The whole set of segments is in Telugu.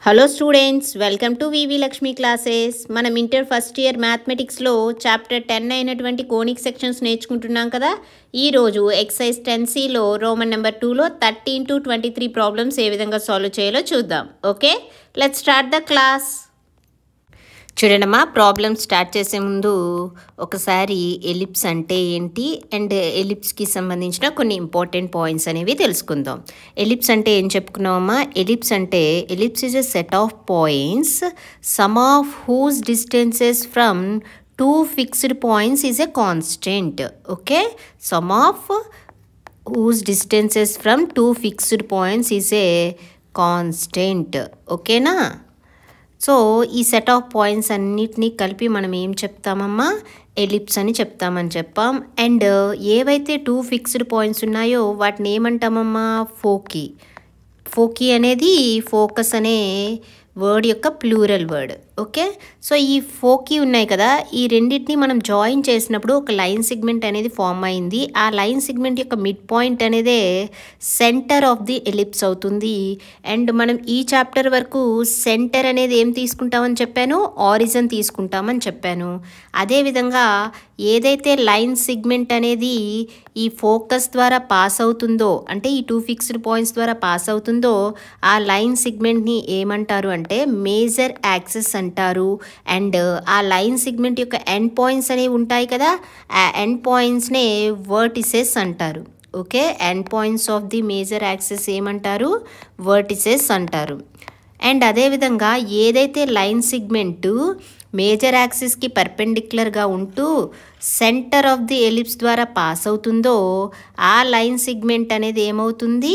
Hello students, welcome to V V Lakshmi classes. మనం ఇంటర్ ఫస్ట్ ఇయర్ మ్యాథమెటిక్స్లో చాప్టర్ 10 అయినటువంటి కోనిక్ సెక్షన్స్ నేర్చుకుంటున్నాం కదా. ఈరోజు ఎక్సైజ్ 10Cలో రోమన్ నెంబర్ 2లో 13 to 23 ప్రాబ్లమ్స్ ఏ విధంగా సాల్వ్ చేయాలో చూద్దాం. Okay, let's start the class. చూడండమ్మా, ప్రాబ్లమ్ స్టార్ట్ చేసే ముందు ఒకసారి ఎలిప్స్ అంటే ఏంటి అండ్ ఎలిప్స్కి సంబంధించిన కొన్ని ఇంపార్టెంట్ పాయింట్స్ అనేవి తెలుసుకుందాం. ఎలిప్స్ అంటే ఏం చెప్పుకున్నామమ్మా? Ellipse is a set of points sum of whose distances from two fixed points is a constant. Okay, sum of whose distances from two fixed points is a constant. ఓకేనా? సో ఈ సెట్ ఆఫ్ పాయింట్స్ అన్నిటినీ కలిపి మనం ఏం చెప్తామమ్మా? ఎలిప్స్ అని చెప్తామని చెప్పాం. అండ్ ఏవైతే టూ ఫిక్స్డ్ పాయింట్స్ ఉన్నాయో వాటిని ఏమంటామమ్మా? ఫోకీ అనేది ఫోకస్ అనే వర్డ్ యొక్క ప్లూరల్ వర్డ్. ఓకే, సో ఈ ఫోకీ ఉన్నాయి కదా, ఈ రెండింటిని మనం జాయిన్ చేసినప్పుడు ఒక లైన్ సెగ్మెంట్ అనేది ఫామ్ అయింది. ఆ లైన్ సెగ్మెంట్ యొక్క మిడ్ పాయింట్ అనేదే సెంటర్ ఆఫ్ ది ఎలిప్స్ అవుతుంది. అండ్ మనం ఈ చాప్టర్ వరకు సెంటర్ అనేది ఏం తీసుకుంటామని చెప్పాను? ఆరిజిన్ తీసుకుంటామని చెప్పాను. అదేవిధంగా ఏదైతే లైన్ సెగ్మెంట్ అనేది ఈ ఫోకస్ ద్వారా పాస్ అవుతుందో, అంటే ఈ టూ ఫిక్స్డ్ పాయింట్స్ ద్వారా పాస్ అవుతుందో, ఆ లైన్ సెగ్మెంట్ని ఏమంటారు అంటే మేజర్ యాక్సిస్ అంటారు. అండ్ ఆ లైన్ సెగ్మెంట్ యొక్క ఎండ్ పాయింట్స్ అనేవి ఉంటాయి కదా, ఆ ఎండ్ పాయింట్స్నే వర్టిసెస్ అంటారు. Okay, end points of the major axis ఏమంటారు? వర్టిసెస్ అంటారు. అండ్ అదేవిధంగా ఏదైతే లైన్ సెగ్మెంట్ మేజర్ యాక్సిస్కి పర్పెండిక్యులర్గా ఉంటూ సెంటర్ ఆఫ్ ది ఎలిప్స్ ద్వారా పాస్ అవుతుందో ఆ లైన్ సెగ్మెంట్ అనేది ఏమవుతుంది?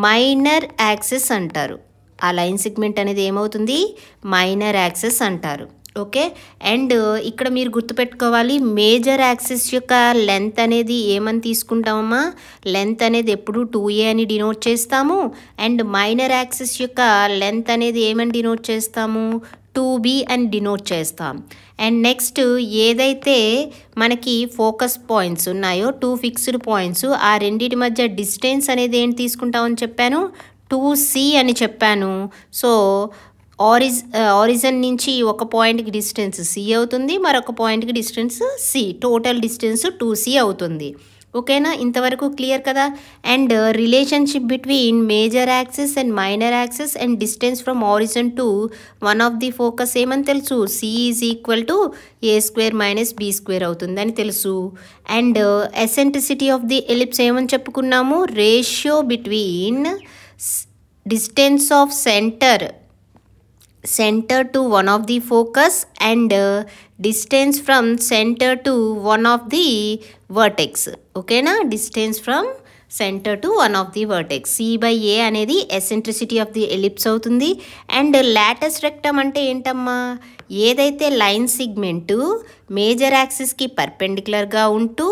మైనర్ యాక్సిస్ అంటారు. ఆ లైన్ సెగ్మెంట్ అనేది ఏమవుతుంది? మైనర్ యాక్సిస్ అంటారు. ఓకే, అండ్ ఇక్కడ మీరు గుర్తుపెట్టుకోవాలి, మేజర్ యాక్సిస్ యొక్క లెంత్ అనేది ఏమని తీసుకుంటామమ్మా? లెంత్ అనేది ఎప్పుడు 2a అని డినోట్ చేస్తాము. అండ్ మైనర్ యాక్సిస్ యొక్క లెంత్ అనేది ఏమని డినోట్ చేస్తాము? 2b అని డినోట్ చేస్తాం. అండ్ నెక్స్ట్ ఏదైతే మనకి ఫోకస్ పాయింట్స్ ఉన్నాయో, టూ ఫిక్స్డ్ పాయింట్స్, ఆ రెండింటి మధ్య డిస్టెన్స్ అనేది ఏంటి తీసుకుంటామని చెప్పాను? 2c అని చెప్పాను. సో ఆరిజిన్ నుంచి ఒక పాయింట్కి డిస్టెన్స్ c అవుతుంది, మరొక పాయింట్కి distance c, total distance 2c అవుతుంది. ఓకేనా? ఇంతవరకు క్లియర్ కదా. And relationship between major axis and minor axis and distance from origin to one of the focus ఏమని తెలుసు? c is equal to a² - b² అవుతుందని తెలుసు. And eccentricity of the ellipse ఏమని చెప్పుకున్నాము? Ratio between distance of center to one of the focus and distance from center to one of the vertex. Okay na? Distance from center to one of the vertex. c/a అనేది ఎసెంట్రిసిటీ ఆఫ్ ది ఎలిప్స్ అవుతుంది. అండ్ లాటస్ రెక్టమ్ అంటే ఏంటమ్మా? ఏదైతే లైన్ సెగ్మెంట్ మేజర్ యాక్సిస్కి పర్పెండిక్యులర్గా ఉంటూ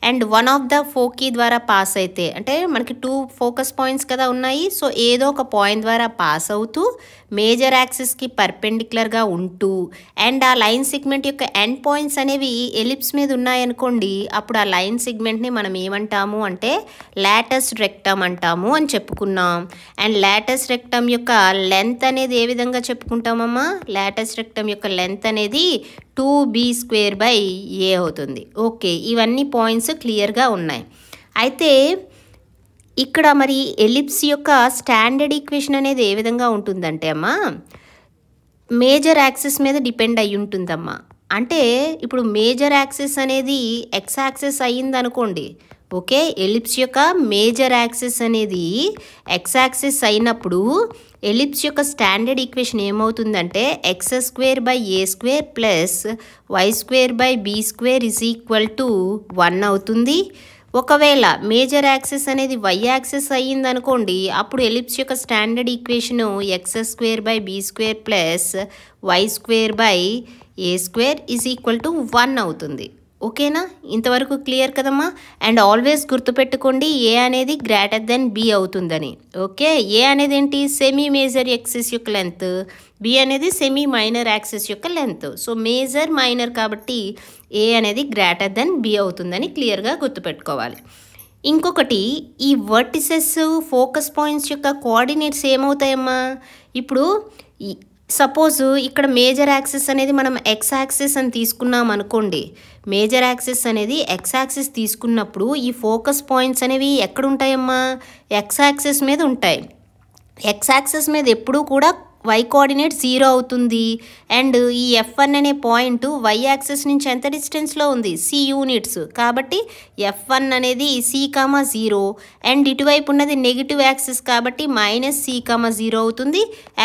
అండ్ వన్ ఆఫ్ ద ఫోకీ ద్వారా పాస్ అయితే, అంటే మనకి టూ ఫోకస్ పాయింట్స్ కదా ఉన్నాయి, సో ఏదో ఒక పాయింట్ ద్వారా పాస్ అవుతూ మేజర్ యాక్సిస్కి పర్పెండిక్యులర్గా ఉంటూ అండ్ ఆ లైన్ సెగ్మెంట్ యొక్క ఎండ్ పాయింట్స్ అనేవి ఎలిప్స్ మీద ఉన్నాయనుకోండి, అప్పుడు ఆ లైన్ సెగ్మెంట్ని మనం ఏమంటాము అంటే లాటస్ రెక్టమ్ అంటాము అని చెప్పుకున్నాం. అండ్ లాటస్ రెక్టమ్ యొక్క లెంత్ అనేది ఏ విధంగా చెప్పుకుంటామమ్మా? లాటస్ రెక్టమ్ యొక్క లెంత్ అనేది 2b² అవుతుంది. ఓకే, ఇవన్నీ పాయింట్స్ క్లియర్గా ఉన్నాయి. అయితే ఇక్కడ మరి ఎలిప్స్ యొక్క స్టాండర్డ్ ఈక్వేషన్ అనేది ఏ విధంగా ఉంటుందంటే అమ్మా, మేజర్ యాక్సిస్ మీద డిపెండ్ అయి ఉంటుందమ్మా. అంటే ఇప్పుడు మేజర్ యాక్సిస్ అనేది ఎక్స్ యాక్సిస్ అయ్యింది అనుకోండి. ఓకే, ఎలిప్స్ యొక్క మేజర్ యాక్సిస్ అనేది ఎక్స్ యాక్సిస్ అయినప్పుడు ఎలిప్స్ యొక్క స్టాండర్డ్ ఈక్వేషన్ ఏమవుతుందంటే x² plus y² is equal to 1 అవుతుంది. ఒకవేళ మేజర్ యాక్సిస్ అనేది y యాక్సిస్ అయ్యింది అనుకోండి, అప్పుడు ఎలిప్స్ యొక్క standard equation x² plus y² is equal to 1 అవుతుంది. ఓకేనా? ఇంతవరకు క్లియర్ కదమ్మా. అండ్ ఆల్వేస్ గుర్తుపెట్టుకోండి, ఏ అనేది గ్రేటర్ దెన్ బి అవుతుందని. ఓకే, ఏ అనేది ఏంటి? సెమీ మేజర్ యాక్సిస్ యొక్క లెంత్, బి అనేది సెమీ మైనర్ యాక్సిస్ యొక్క లెంత్. సో మేజర్ మైనర్ కాబట్టి ఏ అనేది గ్రేటర్ దెన్ బి అవుతుందని క్లియర్గా గుర్తుపెట్టుకోవాలి. ఇంకొకటి, ఈ వర్టిసెస్ ఫోకస్ పాయింట్స్ యొక్క కోఆర్డినేట్స్ ఏమవుతాయమ్మా? ఇప్పుడు సపోజ్ ఇక్కడ మేజర్ యాక్సిస్ అనేది మనం ఎక్స్ యాక్సిస్ అని తీసుకున్నాం అనుకోండి. మేజర్ యాక్సిస్ అనేది ఎక్స్ యాక్సిస్ తీసుకున్నప్పుడు ఈ ఫోకస్ పాయింట్స్ అనేవి ఎక్కడ ఉంటాయమ్మా? ఎక్స్ యాక్సిస్ మీద ఉంటాయి. ఎక్స్ యాక్సిస్ మీద ఎప్పుడూ కూడా y కోఆర్డినేట్ 0 అవుతుంది. అండ్ ఈ F1 అనే పాయింట్ y యాక్సిస్ నుంచి ఎంత డిస్టెన్స్లో ఉంది? c units. కాబట్టి F1 అనేది c,0 అండ్ ఇటువైపు ఉన్నది నెగిటివ్ యాక్సిస్ కాబట్టి -c,0 అవుతుంది.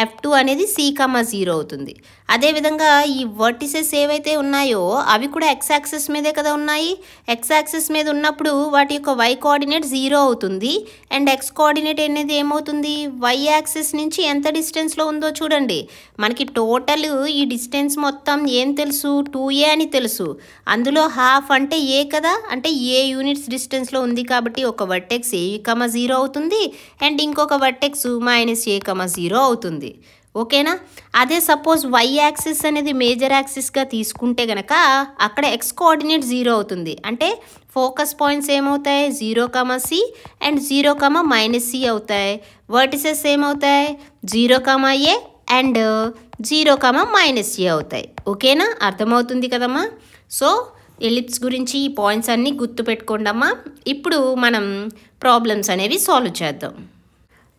F2 అనేది c,0 అవుతుంది. అదేవిధంగా ఈ వర్టిసెస్ ఏవైతే ఉన్నాయో అవి కూడా ఎక్స్ యాక్సిస్ మీదే కదా ఉన్నాయి. ఎక్స్ యాక్సిస్ మీద ఉన్నప్పుడు వాటి యొక్క y కోఆర్డినేట్ 0 అవుతుంది. అండ్ x కోఆర్డినేట్ అనేది ఏమవుతుంది? y యాక్సిస్ నుంచి ఎంత డిస్టెన్స్లో ఉందో చూడండి. మనకి టోటల్ ఈ డిస్టెన్స్ మొత్తం ఏం తెలుసు? 2a అని తెలుసు. అందులో హాఫ్ అంటే a కదా, అంటే a యూనిట్స్ డిస్టెన్స్లో ఉంది కాబట్టి ఒక వర్టెక్స్ a,0 అవుతుంది. అండ్ ఇంకొక వర్టెక్స్ -a,0 అవుతుంది. ఓకేనా? అదే సపోజ్ y యాక్సిస్ అనేది మేజర్ యాక్సిస్గా తీసుకుంటే గనక అక్కడ x కోఆర్డినేట్ 0 అవుతుంది. అంటే ఫోకస్ పాయింట్స్ ఏమవుతాయి? 0,c అండ్ 0,-c అవుతాయి. వర్టిసెస్ ఏమవుతాయి? 0,a అండ్ 0,-a అవుతాయి. ఓకేనా? అర్థమవుతుంది కదమ్మా. సో ఎలిప్స్ గురించి ఈ పాయింట్స్ అన్నీ గుర్తుపెట్టుకోండమ్మా. ఇప్పుడు మనం ప్రాబ్లమ్స్ అనేవి సాల్వ్ చేద్దాం.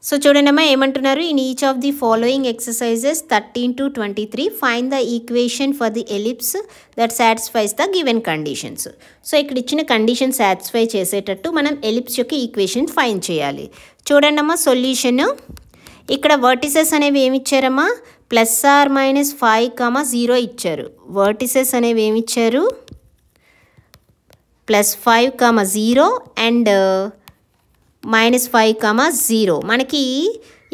సో చూడండి అమ్మా ఏమంటున్నారు? In each of the following exercises 13 to 23 find the equation for the ellipse that satisfies the given conditions. So ఇక్కడ ఇచ్చిన కండిషన్ సాటిస్ఫై చేసేటట్టు మనం ఎలిప్స్ యొక్క ఈక్వేషన్ ఫైండ్ చేయాలి. చూడండి అమ్మా సొల్యూషన్. ఇక్కడ వర్టిసెస్ అనేవి ఏమి ఇచ్చారమ్మా? +r-5,0 ఇచ్చారు. వర్టిసెస్ అనేవి ఏమి ఇచ్చారు? +5,0 అండ్ -5,0. మనకి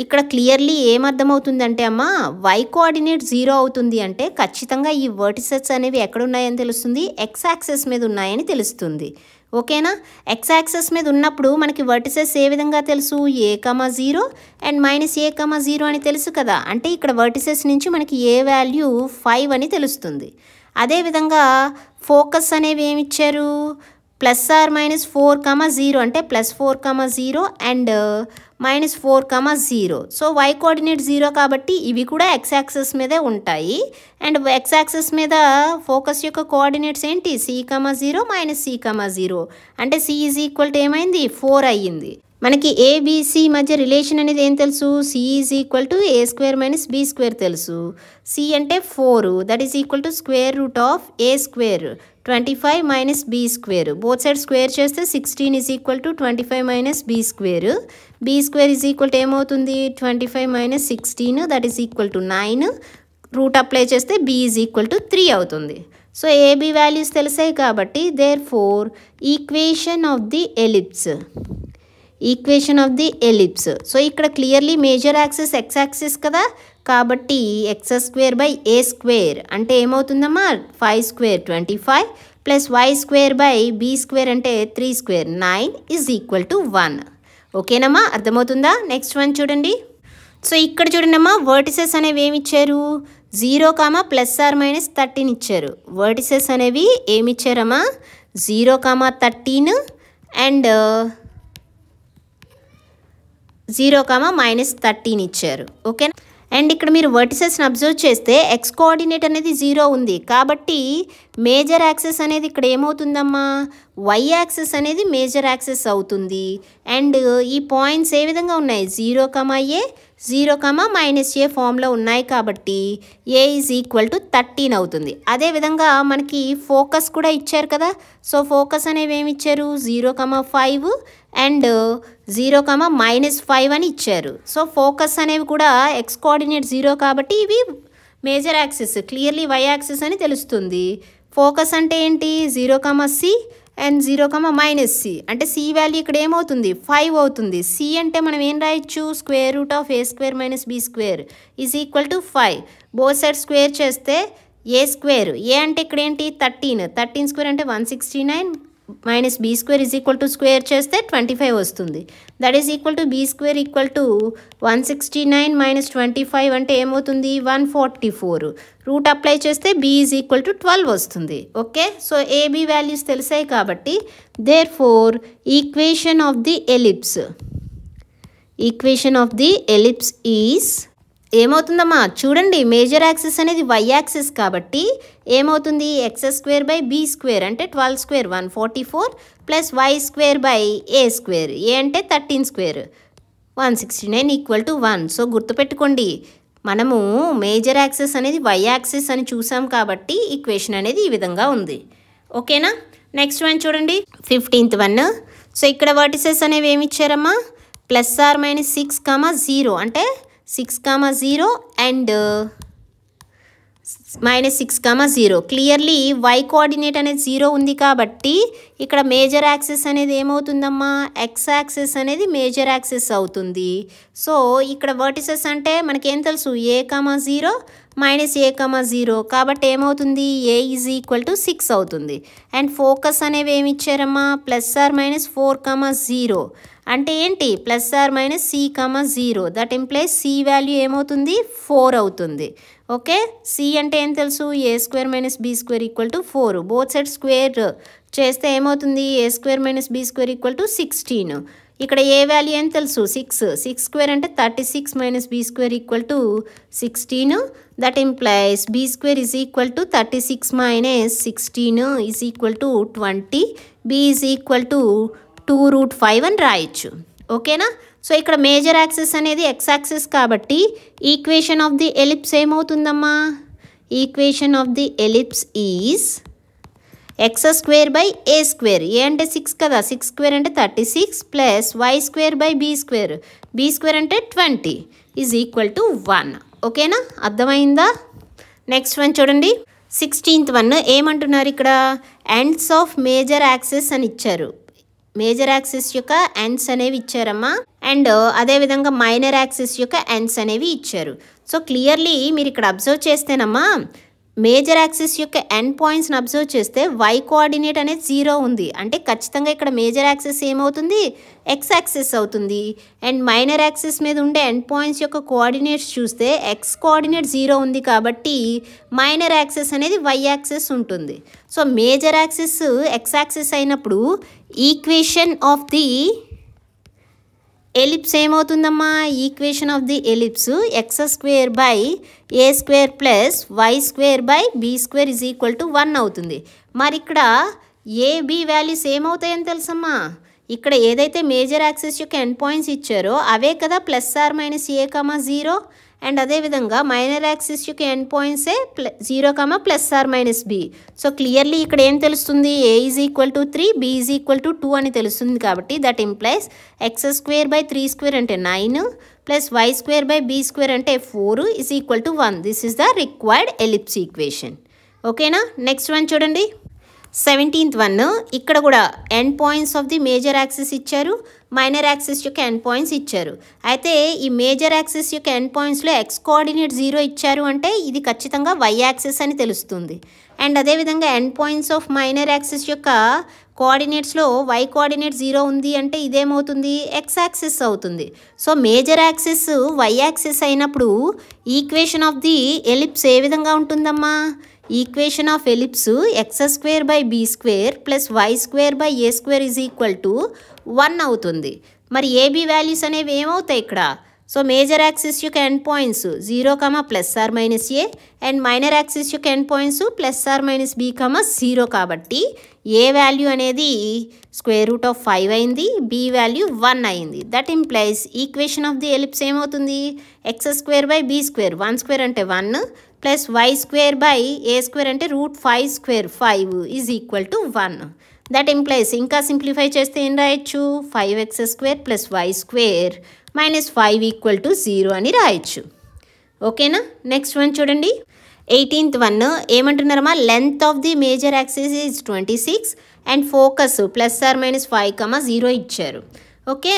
ఇక్కడ క్లియర్లీ ఏమర్థమవుతుందంటే అమ్మా y కోఆర్డినేట్ 0 అవుతుంది అంటే ఖచ్చితంగా ఈ వర్టిసెస్ అనేవి ఎక్కడ ఉన్నాయని తెలుస్తుంది? ఎక్స్ యాక్సిస్ మీద ఉన్నాయని తెలుస్తుంది. ఓకేనా? ఎక్స్ యాక్సిస్ మీద ఉన్నప్పుడు మనకి వర్టిసెస్ ఏ విధంగా తెలుసు? a,0 అండ్ -a,0 అని తెలుసు కదా. అంటే ఇక్కడ వర్టిసెస్ నుంచి మనకి ఏ వాల్యూ 5 అని తెలుస్తుంది. అదేవిధంగా ఫోకస్ అనేవి ఏమి ఇచ్చారు? +r-4,0 అంటే +4,0 అండ్ -4,0. సో y కోఆర్డినేట్ 0 కాబట్టి ఇవి కూడా ఎక్స్ యాక్సిస్ మీదే ఉంటాయి. అండ్ ఎక్స్ యాక్సిస్ మీద ఫోకస్ యొక్క కోఆర్డినేట్స్ ఏంటి? c,0 -c,0. అంటే c = ఏమైంది? 4 అయ్యింది. మనకి ఏబిసి మధ్య రిలేషన్ అనేది ఏం తెలుసు? c = a² - b² తెలుసు. c అంటే 4, that is equal to √a². 25 - b². Both side square చేస్తే 16 = 25 - b². b² ఏమవుతుంది? 25 - 16, that is equal to 9. Route apply చేస్తే b = 3 అవుతుంది. సో ఏబి వాల్యూస్ తెలిసాయి కాబట్టి therefore equation of the ellipse. So ఇక్కడ clearly major axis X axis కదా, కాబట్టి x²/a² అంటే ఏమవుతుందమ్మా? 5² 25 + y²/b² అంటే 3² 9 = 1. ఓకేనమ్మా? అర్థమవుతుందా? నెక్స్ట్ వన్ చూడండి. సో ఇక్కడ చూడండి అమ్మా వర్టిసెస్ అనేవి ఏమి ఇచ్చారు? 0, +r-13 ఇచ్చారు. వర్టిసెస్ అనేవి ఏమి ఇచ్చారమ్మా? 0, 13 అండ్ 0, -13 ఇచ్చారు. ఓకే. అండ్ ఇక్కడ మీరు వర్టిసెస్ని అబ్జర్వ్ చేస్తే ఎక్స్ కోఆర్డినేట్ అనేది 0 ఉంది కాబట్టి మేజర్ యాక్సిస్ అనేది ఇక్కడ ఏమవుతుందమ్మా? y యాక్సిస్ అనేది మేజర్ యాక్సిస్ అవుతుంది. అండ్ ఈ పాయింట్స్ ఏ విధంగా ఉన్నాయి? 0, a 0, -a ఫామ్లో ఉన్నాయి కాబట్టి a = 13 అవుతుంది. అదేవిధంగా మనకి ఫోకస్ కూడా ఇచ్చారు కదా. సో ఫోకస్ అనేవి ఏమి ఇచ్చారు? 0, 5 అండ్ 0, -5 అని ఇచ్చారు. సో ఫోకస్ అనేవి కూడా ఎక్స్ కోఆర్డినేట్ 0 కాబట్టి ఇవి major axis, clearly y axis అని తెలుస్తుంది. ఫోకస్ అంటే ఏంటి? 0, c అండ్ 0, -c అంటే c వాల్యూ ఇక్కడ ఏమవుతుంది? 5 అవుతుంది. c అంటే మనం ఏం రాయొచ్చు? √a² - b² = 5. Both side square చేస్తే a². a అంటే ఇక్కడ ఏంటి? 13. 13² అంటే 169 -b² స్క్వేర్ చేస్తే 25 వస్తుంది. That is equal to b² = 169 - 25 అంటే ఏమవుతుంది? 144. రూట్ అప్లై చేస్తే b = 12 వస్తుంది. ఓకే. సో ఏబి వాల్యూస్ తెలిసాయి కాబట్టి therefore equation of the ellipse is ఏమవుతుందమ్మా చూడండి, మేజర్ యాక్సిస్ అనేది వై యాక్సిస్ కాబట్టి ఏమవుతుంది, X square by be square అంటే 12 square 144 plus why square by A square, A అంటే 13 స్క్వేర్ 169 ఈక్వల్ టు 1. సో గుర్తుపెట్టుకోండి, మనము మేజర్ యాక్సిస్ అనేది వై యాక్సిస్ అని చూసాం కాబట్టి ఈక్వేషన్ అనేది ఈ విధంగా ఉంది. ఓకేనా. నెక్స్ట్ వన్ చూడండి, 15th వన్. సో ఇక్కడ వర్టిసెస్ అనేవి ఏమి ఇచ్చారమ్మా, ప్లస్ ఆర్ మైనస్ 6, 0 అంటే 6, 0 and minus 6, 0. Clearly y coordinate అనేది 0 ఉంది కాబట్టి ఇక్కడ మేజర్ యాక్సిస్ అనేది ఏమవుతుందమ్మా, ఎక్స్ యాక్సిస్ అనేది మేజర్ యాక్సిస్ అవుతుంది. సో ఇక్కడ వర్టిసెస్ అంటే మనకేం తెలుసు, ఏ, 0 మైనస్ ఏ, 0 కాబట్టి ఏమవుతుంది, ఏ ఈజ్ ఈక్వల్ టు 6 అవుతుంది. అండ్ ఫోకస్ అనేవి ఏమి ఇచ్చారమ్మా, ప్లస్ ఆర్ మైనస్ 4, 0 అంటే ఏంటి, plus or minus C, 0. That implies C value ఏమవుతుంది, 4 అవుతుంది. ఓకే, సి అంటే ఏం తెలుసు, A square minus B square equal to 4. Both side square చేస్తే ఏమవుతుంది, A square minus B square equal to 16. ఇక్కడ ఏ వాల్యూ ఏం తెలుసు, 6 స్క్వేర్ అంటే 36 minus B square equal to 16. That implies B square is equal to 36 minus 16 is equal to 20. B is equal to 2√5 అని రాయొచ్చు. ఓకేనా. సో ఇక్కడ మేజర్ యాక్సిస్ అనేది ఎక్స్ యాక్సిస్ కాబట్టి ఈక్వేషన్ ఆఫ్ ది ఎలిప్స్ ఏమవుతుందమ్మా, equation of the ellipse is X square by A square, A అంటే 6 కదా, 6 స్క్వేర్ అంటే 36 plus why square by be square, be square అంటే 20 ఈజ్ ఈక్వల్ టు 1. ఓకేనా, అర్థమైందా. నెక్స్ట్ వన్ చూడండి, 16th వన్. ఏమంటున్నారు ఇక్కడ, ఎండ్స్ ఆఫ్ మేజర్ యాక్సిస్ అని ఇచ్చారు. మేజర్ యాక్సిస్ యొక్క ఎండ్స్ అనేవి ఇచ్చారమ్మా, అండ్ అదేవిధంగా మైనర్ యాక్సిస్ యొక్క ఎండ్స్ అనేవి ఇచ్చారు. సో క్లియర్లీ మీరు ఇక్కడ అబ్జర్వ్ చేస్తేనమ్మా, మేజర్ యాక్సిస్ యొక్క ఎండ్ పాయింట్స్ని అబ్జర్వ్ చేస్తే వై కోఆర్డినేట్ అనేది 0 ఉంది, అంటే ఖచ్చితంగా ఇక్కడ మేజర్ యాక్సిస్ ఏమవుతుంది, ఎక్స్ యాక్సిస్ అవుతుంది. అండ్ మైనర్ యాక్సిస్ మీద ఉండే ఎండ్ పాయింట్స్ యొక్క కోఆర్డినేట్స్ చూస్తే ఎక్స్ కోఆర్డినేట్ 0 ఉంది కాబట్టి మైనర్ యాక్సిస్ అనేది వై యాక్సిస్ ఉంటుంది. So major axis X axis అయినప్పుడు ఈక్వేషన్ ఆఫ్ ది ఎలిప్స్ ఏమవుతుందమ్మా, equation of the ellipse X square by A square plus why square by be square is equal to 1 అవుతుంది. మరి ఇక్కడ ఏ బి వాల్యూస్ ఏమవుతాయని తెలుసమ్మా, ఇక్కడ ఏదైతే మేజర్ యాక్సిస్ యొక్క ఎండ్ పాయింట్స్ ఇచ్చారో అవే కదా plus or minus A, 0 and అదేవిధంగా మైనర్ యాక్సిస్ యొక్క ఎండ్ పాయింట్సే 0, plus or minus B. So clearly ఇక్కడ ఏం తెలుస్తుంది, A is equal to 3, B is equal to 2 అని తెలుస్తుంది. కాబట్టి that implies X square by 3 square అంటే 9 plus why square by be square అంటే 4 is equal to 1. This is the required ellipse equation. ఓకేనా. నెక్స్ట్ వన్ చూడండి, 17th వన్. ఇక్కడ కూడా end points of the major axis ఇచ్చారు, మైనర్ యాక్సిస్ యొక్క ఎండ్ పాయింట్స్ ఇచ్చారు. అయితే ఈ మేజర్ యాక్సిస్ యొక్క ఎండ్ పాయింట్స్లో ఎక్స్ కోఆర్డినేట్ 0 ఇచ్చారు అంటే ఇది ఖచ్చితంగా వై యాక్సిస్ అని తెలుస్తుంది. అండ్ అదేవిధంగా end points of minor axis యొక్క కోఆర్డినేట్స్లో వై కోఆర్డినేట్ 0 ఉంది అంటే ఇదేమవుతుంది, ఎక్స్ యాక్సిస్ అవుతుంది. So major axis y axis అయినప్పుడు ఈక్వేషన్ ఆఫ్ ది ఎలిప్స్ ఏ విధంగా ఉంటుందమ్మా, equation of ellipse X square by be square plus why square by A square is equal to 1 అవుతుంది. మరి ఏబీ వాల్యూస్ అనేవి ఏమవుతాయి ఇక్కడ, సో మేజర్ యాక్సిస్ యొక్క end points 0, plus or minus a and minor axis యొక్క end points plus or minus b, 0 కాబట్టి ఏ వాల్యూ అనేది √5 అయింది, బీ వాల్యూ 1 అయింది. That implies equation of the ellipse ఏమవుతుంది, X square by be square, 1 square అంటే 1 plus why square by A square అంటే √5 square 5 is equal to 1. That implies ఇంకా సింప్లిఫై చేస్తే ఏం రాయొచ్చు, 5x square plus why square minus 5 equal to 0 అని రాయొచ్చు. ఓకేనా. నెక్స్ట్ వన్ చూడండి, 18th వన్. ఏమంటున్నారమ్మా, length of the major axis is 26 and focus plus or minus 5, 0 ఇచ్చారు. Okay,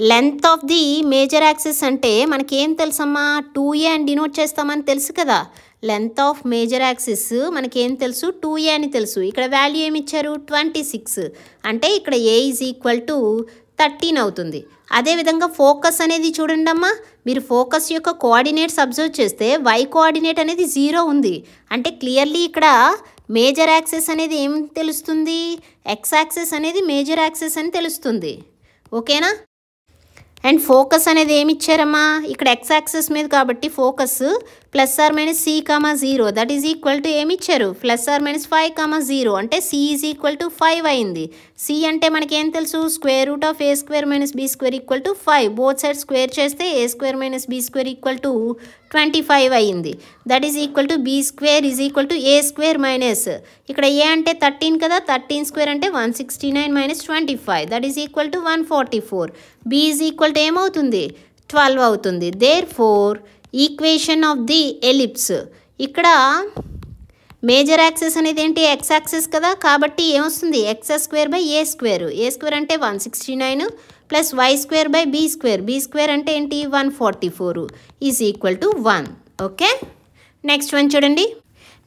length of the major axis అంటే మనకేం తెలుసమ్మా, 2a అని డినోట్ చేస్తామని తెలుసు కదా. లెంత్ ఆఫ్ మేజర్ యాక్సిస్ మనకేం తెలుసు, 2a అని తెలుసు. ఇక్కడ వాల్యూ ఏమి ఇచ్చారు, 26 అంటే ఇక్కడ a ఈజ్ ఈక్వల్ టు 13 అవుతుంది. అదేవిధంగా ఫోకస్ అనేది చూడండి అమ్మా, మీరు ఫోకస్ యొక్క కోఆర్డినేట్స్ అబ్జర్వ్ చేస్తే వై కోఆర్డినేట్ అనేది 0 ఉంది, అంటే క్లియర్లీ ఇక్కడ మేజర్ యాక్సిస్ అనేది ఏం తెలుస్తుంది, ఎక్స్ యాక్సిస్ అనేది మేజర్ యాక్సిస్ అని తెలుస్తుంది. ఓకేనా. అండ్ ఫోకస్ అనేది ఏమి ఇచ్చారమ్మా, ఇక్కడ ఎక్స్ యాక్సిస్ మీద కాబట్టి focus +(c, 0) that is equal to ఏమి ఇచ్చారు, +(5, 0) అంటే c ఈజ్ ఈక్వల్ టు 5 అయింది. c అంటే మనకేం తెలుసు, √(a²-b² = 5. బోత్ సైడ్ స్క్వేర్ చేస్తే a² - b² = 25 అయింది. That is equal to b² = a² ఇక్కడ a అంటే 13 కదా, 13² అంటే 169 - 25 that is equal to 144. b is equal to ఏమవుతుంది, 12 అవుతుంది. Therefore equation of the ellipse, ఇక్కడ మేజర్ యాక్సిస్ అనేది ఏంటి, ఎక్స్ యాక్సిస్ కదా, కాబట్టి ఏమొస్తుంది, x² a² అంటే 169 + y² b² అంటే ఏంటి 144 is equal to 1. Okay, next one చూడండి.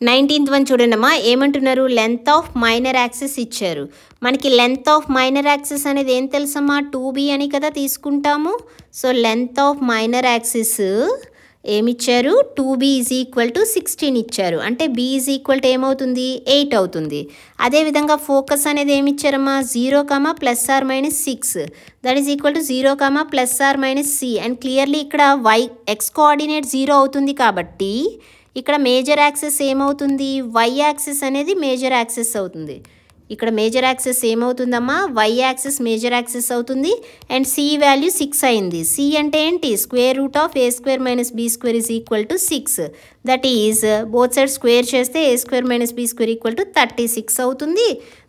19th వన్ చూడండి అమ్మా, ఏమంటున్నారు, లెంత్ ఆఫ్ మైనర్ యాక్సిస్ ఇచ్చారు. మనకి లెంత్ ఆఫ్ మైనర్ యాక్సిస్ అనేది ఏం తెలుసమ్మా, 2b అని కదా తీసుకుంటాము. So length of minor axis ఏమిచ్చారు, 2b = 16 ఇచ్చారు. అంటే b = ఏమవుతుంది, 8 అవుతుంది. అదేవిధంగా ఫోకస్ అనేది ఏమి ఇచ్చారమ్మా, 0, ±6 that is equal to 0, ±c. And clearly ఇక్కడ x కోఆర్డినేట్ 0 అవుతుంది కాబట్టి ఇక్కడ మేజర్ యాక్సిస్ ఏమవుతుంది, y యాక్సిస్ అనేది మేజర్ యాక్సిస్ అవుతుంది. ఇక్కడ మేజర్ యాక్సిస్ ఏమవుతుందమ్మా, y యాక్సిస్ మేజర్ యాక్సిస్ అవుతుంది. అండ్ c వాల్యూ 6 అయింది. c అంటే ఏంటి, √(a² - b² = 6. That is both side square చేస్తే a² - b² = 36 అవుతుంది.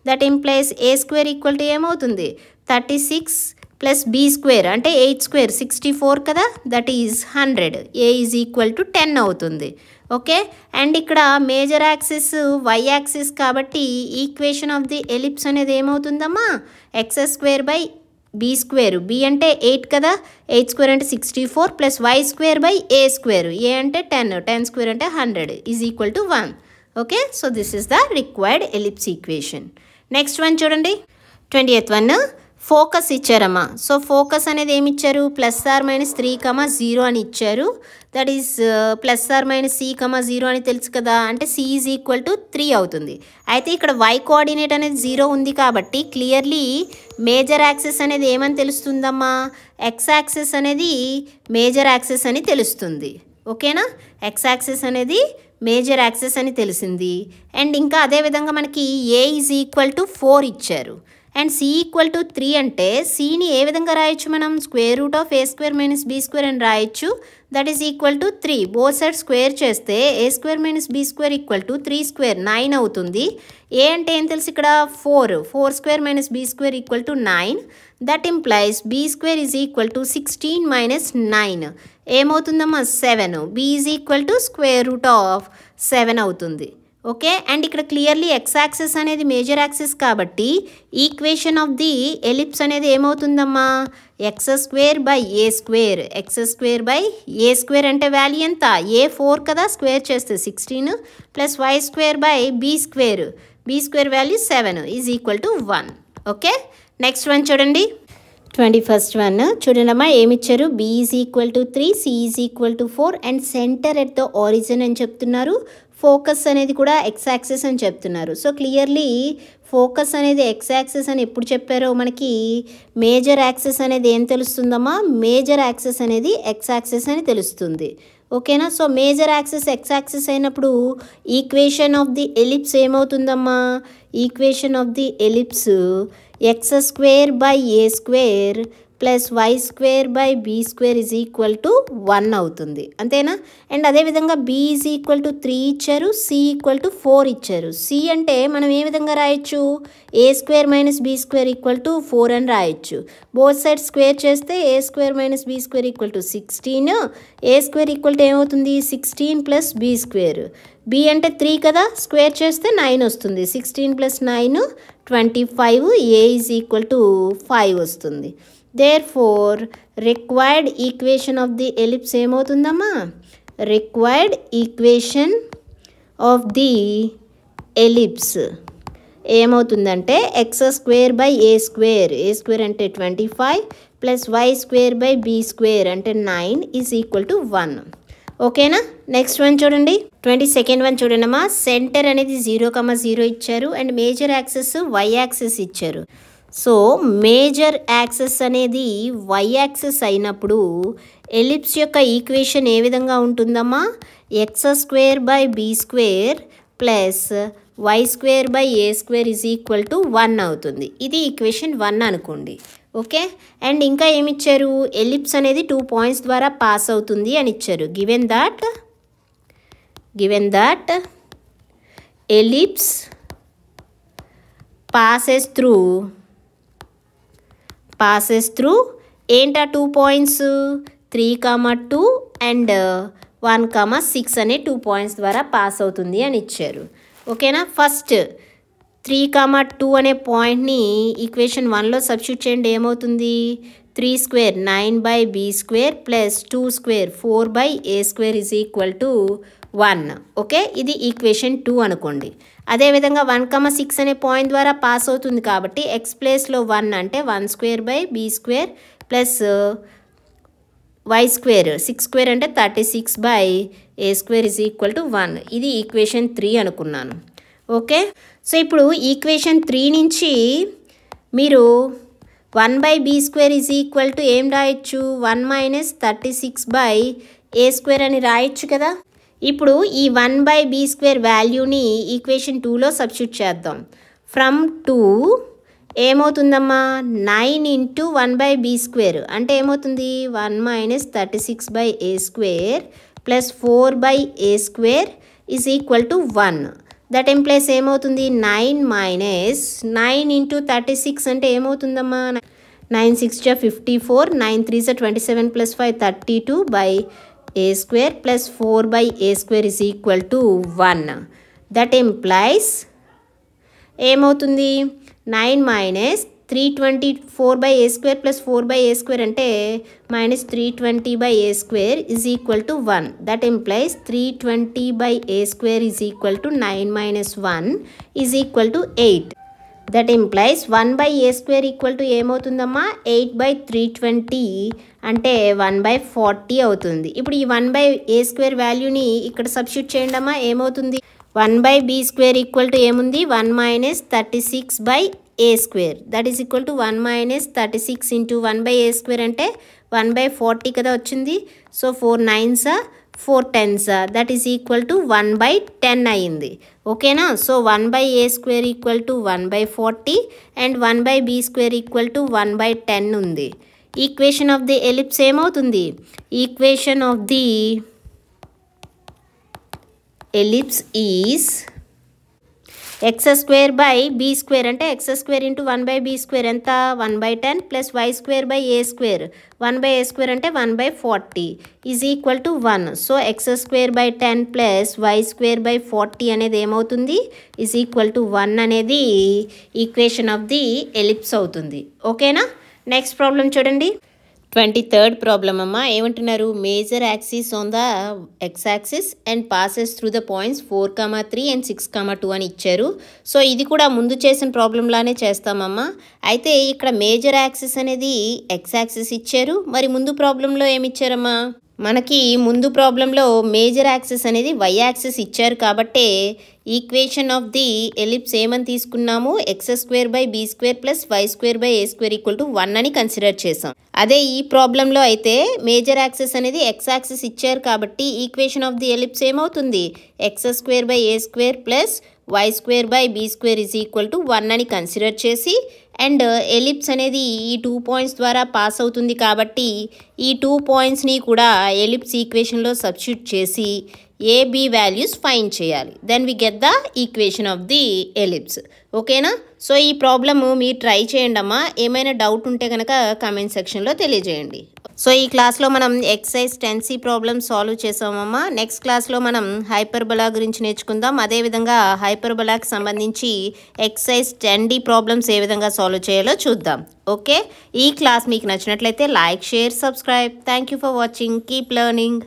దట్ ఇంప్లైస్ a² ఏమవుతుంది, 36 + b² అంటే 8² 64 కదా, that is 100. a is equal to 10 అవుతుంది. ఓకే, అండ్ ఇక్కడ మేజర్ యాక్సిస్ y యాక్సిస్ కాబట్టి ఈక్వేషన్ ఆఫ్ ది ఎలిప్స్ అనేది ఏమవుతుందమ్మా, x² b² b అంటే 8 కదా, 8² అంటే 64 + y² a అంటే 10 అంటే 100 is equal to 1. Okay, so this is the required ellipse equation. Next one చూడండి, 20th వన్, ఫోకస్ ఇచ్చారమ్మా. సో ఫోకస్ అనేది ఏమి ఇచ్చారు, +(3, 0) అని ఇచ్చారు. దట్ ఈస్ +(c, 0) అని తెలుసు కదా, అంటే c ఈజ్ ఈక్వల్ టు 3 అవుతుంది. అయితే ఇక్కడ y కోఆర్డినేట్ అనేది 0 ఉంది కాబట్టి క్లియర్లీ మేజర్ యాక్సిస్ అనేది ఏమని తెలుస్తుందమ్మా, x యాక్సిస్ అనేది మేజర్ యాక్సిస్ అని తెలుస్తుంది. ఓకేనా, x యాక్సిస్ అనేది మేజర్ యాక్సిస్ అని తెలిసింది. అండ్ ఇంకా అదేవిధంగా మనకి a ఈజ్ ఈక్వల్ టు 4 ఇచ్చారు. అండ్ c = 3 అంటే cని ఏ విధంగా రాయొచ్చు మనం, √(a² - b² అని రాయొచ్చు. That is equal to 3. Both side square చేస్తే a² - b² = 3² 9 అవుతుంది. a అంటే ఏం తెలుసు ఇక్కడ 4² - b² = 9. That implies b² is equal to 16 - 9 ఏమవుతుందమ్మా 7. b is equal to √7 అవుతుంది. ఓకే, అండ్ ఇక్కడ క్లియర్లీ ఎక్స్ యాక్సిస్ అనేది మేజర్ యాక్సిస్ కాబట్టి ఈక్వేషన్ ఆఫ్ ది ఎలిప్స్ అనేది ఏమవుతుందమ్మా, x² / a² అంటే వాల్యూ ఎంత, a4 కదా, స్క్వేర్ చేస్తే 16 + y² / b² value 7 is equal to 1. Okay, next one చూడండి, 21st వన్ చూడండమ్మా, ఏమిచ్చారు, b is equal to 3, c is equal to 4 and centre at the origin అని చెప్తున్నారు. ఫోకస్ అనేది కూడా ఎక్స్ యాక్సిస్ అని చెప్తున్నారు. సో క్లియర్లీ ఫోకస్ అనేది ఎక్స్ యాక్సిస్ అని ఎప్పుడు చెప్పారో మనకి మేజర్ యాక్సిస్ అనేది ఏం తెలుస్తుందమ్మా, మేజర్ యాక్సిస్ అనేది ఎక్స్ యాక్సిస్ అని తెలుస్తుంది. ఓకేనా, so major axis X axis అయినప్పుడు ఈక్వేషన్ ఆఫ్ ది ఎలిప్స్ ఏమవుతుందమ్మా, equation of the ellipse x² / a² + y² / b² = 1 అవుతుంది. అంతేనా, అండ్ అదేవిధంగా b ఈజ్ ఈక్వల్ టు 3 ఇచ్చారు, c = 4 ఇచ్చారు. c అంటే మనం ఏ విధంగా రాయొచ్చు, a² - b² = 4 అని రాయొచ్చు. బోత్ సైడ్ స్క్వేర్ చేస్తే a² - b² = 16. a² ఏమవుతుంది 16 + b². b అంటే 3 కదా, స్క్వేర్ చేస్తే 9 వస్తుంది. 16 + 9 25. a ఈజ్ ఈక్వల్ టు 5 వస్తుంది. Therefore, required equation of the ellipse ఏమవుతుందమ్మా, required equation of the ellipse ఏమవుతుందంటే x² / a² అంటే 25 + y² / b² అంటే 9 ఈజ్ ఈక్వల్ టు 1. ఓకేనా, నెక్స్ట్ వన్ చూడండి, 22nd వన్ చూడండి అమ్మా. సెంటర్ అనేది 0, 0 ఇచ్చారు and major axis y axis ఇచ్చారు. సో మేజర్ యాక్సెస్ అనేది వై యాక్సెస్ అయినప్పుడు ఎలిప్స్ యొక్క ఈక్వేషన్ ఏ విధంగా ఉంటుందమ్మా? X square by be square plus why square by A square is equal to 1 అవుతుంది. ఇది ఈక్వేషన్ 1 అనుకోండి. ఓకే, అండ్ ఇంకా ఏమిచ్చారు? ఎలిప్స్ అనేది 2 పాయింట్స్ ద్వారా పాస్ అవుతుంది అని ఇచ్చారు. Given that ellipse passes through ఏంటా 2 పాయింట్స్? 3, 2 అండ్ 1, 6 అనే 2 పాయింట్స్ ద్వారా పాస్ అవుతుంది అని ఇచ్చారు. ఓకేనా? ఫస్ట్ 3, 2 అనే పాయింట్ని ఈక్వేషన్ 1లో సబ్స్టిట్యూట్ చేయండి. ఏమవుతుంది? 3 square 9 by be square plus 2 square 4 by A square is equal to 1. Okay, ఇది ఈక్వేషన్ 2 అనుకోండి. అదేవిధంగా 1, 6 అనే పాయింట్ ద్వారా పాస్ అవుతుంది కాబట్టి ఎక్స్ ప్లేస్లో 1 అంటే 1 square by be square plus why square 6 square అంటే 36 by A square is equal to 1. ఇది ఈక్వేషన్ 3 అనుకున్నాను. ఓకే, సో ఇప్పుడు ఈక్వేషన్ 3 నుంచి మీరు 1 by be square is equal to ఏం రాయొచ్చు? 1 మైనస్ 36 బై ఏ స్క్వేర్ అని రాయొచ్చు కదా. ఇప్పుడు ఈ 1 బై బీ స్క్వేర్ వాల్యూని ఈక్వేషన్ 2లో సబ్స్టిట్యూట్ చేద్దాం. ఫ్రమ్ 2 ఏమవుతుందమ్మా? 9 ఇంటూ 1 బై బీ స్క్వేర్ అంటే ఏమవుతుంది? 1 minus 36 by A square plus 4 by A square is equal to 1. That implies ఏమవుతుంది? 9 మైనస్ 9 ఇంటూ 36 అంటే ఏమవుతుందమ్మా? 9 6 54, 9 3 27 plus 5 32 by a square plus 4 by a square is equal to 1. That implies ఏమవుతుంది? 9 minus 324 by a square plus 4 by a square అంటే minus 320 by a square is equal to 1. That implies 320 by a square is equal to 9 minus 1 is equal to 8. That implies 1 by a square equal to ఏమవుతుందమ్మా? 8 by 320 అంటే 1 by 40 అవుతుంది. ఇప్పుడు ఈ 1 by a square వాల్యూని ఇక్కడ సబ్స్టిట్యూట్ చేయండి అమ్మా. ఏమవుతుంది? 1 by b square equal to ఏముంది? 1 minus 36 by a square. That is equal to 1 minus 36 into 1 by a square అంటే 1 by 40 కదా వచ్చింది. So 4 9s 4 10s that is equal to 1 by 10 అయ్యింది. ఓకేనా? So 1 by a square equal to 1 by 40 and 1 by b square equal to 1 by 10 ఉంది. ఈక్వేషన్ ఆఫ్ ది ఎలిప్స్ ఏమవుతుంది? Equation of the ellipse is X square by be square అంటే x square into 1 by b square ఎంత? 1 by 10 plus why square by A square 1 by a square అంటే 1 by 40 is equal to 1. So x square by 10 plus why square by 40 అనేది ఏమవుతుంది? ఈజ్ ఈక్వల్ టు 1 అనేది ఈక్వేషన్ ఆఫ్ ది ఎలిప్స్ అవుతుంది. ఓకేనా? నెక్స్ట్ ప్రాబ్లం చూడండి. 23rd ప్రాబ్లం అమ్మా. ఏమంటున్నారు? Major axis on the X axis and passes through the points 4, 3 and 6, 2 అని ఇచ్చారు. సో ఇది కూడా ముందు చేసిన ప్రాబ్లంలానే చేస్తామమ్మా. అయితే ఇక్కడ మేజర్ యాక్సిస్ అనేది ఎక్స్ యాక్సిస్ ఇచ్చారు. మరి ముందు ప్రాబ్లంలో ఏమి ఇచ్చారమ్మా? మనకి ముందు ప్రాబ్లంలో మేజర్ యాక్సిస్ అనేది వై యాక్సిస్ ఇచ్చారు కాబట్టి ఈక్వేషన్ ఆఫ్ ది ఎలిప్స్ ఏమని తీసుకున్నాము? X square by be square plus why square by A square equal to 1 అని కన్సిడర్ చేసాం. అదే ఈ ప్రాబ్లంలో అయితే మేజర్ యాక్సిస్ అనేది ఎక్స్ యాక్సిస్ ఇచ్చారు కాబట్టి ఈక్వేషన్ ఆఫ్ ది ఎలిప్స్ ఏమవుతుంది? X square by A square plus why square by be square is equal to 1 అని కన్సిడర్ చేసి అండ్ ఎలిప్స్ అనేది ఈ 2 పాయింట్స్ ద్వారా పాస్ అవుతుంది కాబట్టి ఈ 2 పాయింట్స్ని కూడా ఎలిప్స్ ఈక్వేషన్లో సబ్స్టిట్యూట్ చేసి ఏబి వాల్యూస్ ఫైండ్ చేయాలి. Then we get the equation of the ellipse. ఓకేనా? సో ఈ ప్రాబ్లము మీరు ట్రై చేయండి అమ్మా. ఏమైనా డౌట్ ఉంటే కనుక కామెంట్ సెక్షన్లో తెలియజేయండి. సో ఈ క్లాస్లో మనం ఎక్సర్సైజ్ 10C ప్రాబ్లమ్ సాల్వ్ చేసామమ్మా. నెక్స్ట్ క్లాస్లో మనం హైపర్బోలా గురించి నేర్చుకుందాం. అదేవిధంగా హైపర్బోలాకి సంబంధించి ఎక్సర్సైజ్ 10D ప్రాబ్లమ్స్ ఏ విధంగా సాల్వ్ చేయాలో చూద్దాం. ఓకే, ఈ క్లాస్ మీకు నచ్చినట్లయితే like, share, subscribe. Thank you for watching. Keep learning.